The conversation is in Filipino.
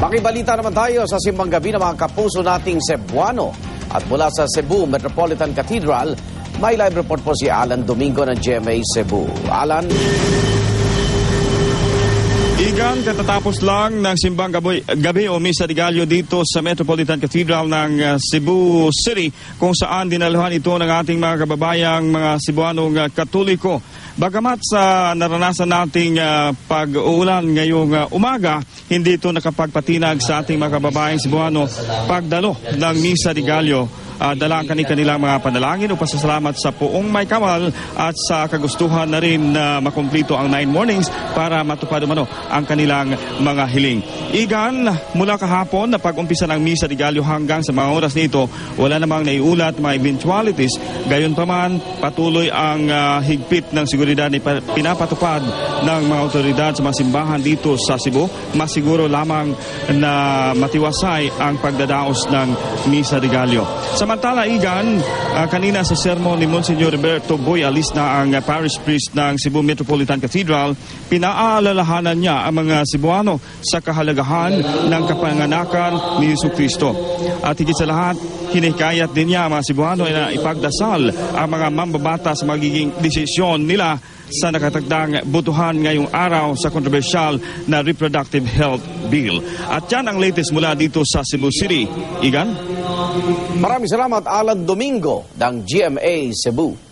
Makibalita naman tayo sa simbang gabi ng mga kapuso nating Cebuano. At mula sa Cebu Metropolitan Cathedral, may live report po si Alan Domingo ng GMA Cebu. Alan? Igan, katatapos lang ng simbang gabi o Misa de Gallo dito sa Metropolitan Cathedral ng Cebu City, kung saan dinaluhan ito ng ating mga kababayang mga Cebuanong Katoliko. Bagamat sa naranasan nating pag-uulan ngayong umaga, hindi ito nakapagpatinag sa ating mga kababayang Cebuano pagdalo ng Misa de Gallo. Dala ang kanilang mga panalangin o pasasalamat sa Poong May Kamal at sa kagustuhan na rin na makumplito ang 9 mornings para matupad umano ang kanilang mga hiling. Igan, mula kahapon na pag-umpisa ng Misa de Gallo hanggang sa mga oras nito, wala namang naiulat mga eventualities. Gayon pa man, patuloy ang higpit ng seguridad na pinapatupad ng mga otoridad sa mga simbahan dito sa Cebu. Masiguro lamang na matiwasay ang pagdadaos ng Misa de Gallo. Samantala, Igan, kanina sa sermon ni Monsignor Roberto Boy Alisna, ang parish priest ng Cebu Metropolitan Cathedral, pinaalalahanan niya ang mga Cebuano sa kahalagahan ng kapanganakan ni Jesucristo. At higit sa lahat, hinikayat din niya ang mga Cebuano na ipagdasal ang mga mambabata sa magiging desisyon nila sa nakatagdang botohan ngayong araw sa kontrobersyal na Reproductive Health Bill. At yan ang latest mula dito sa Cebu City. Igan? Maraming salamat, Alan Domingo ng GMA Cebu.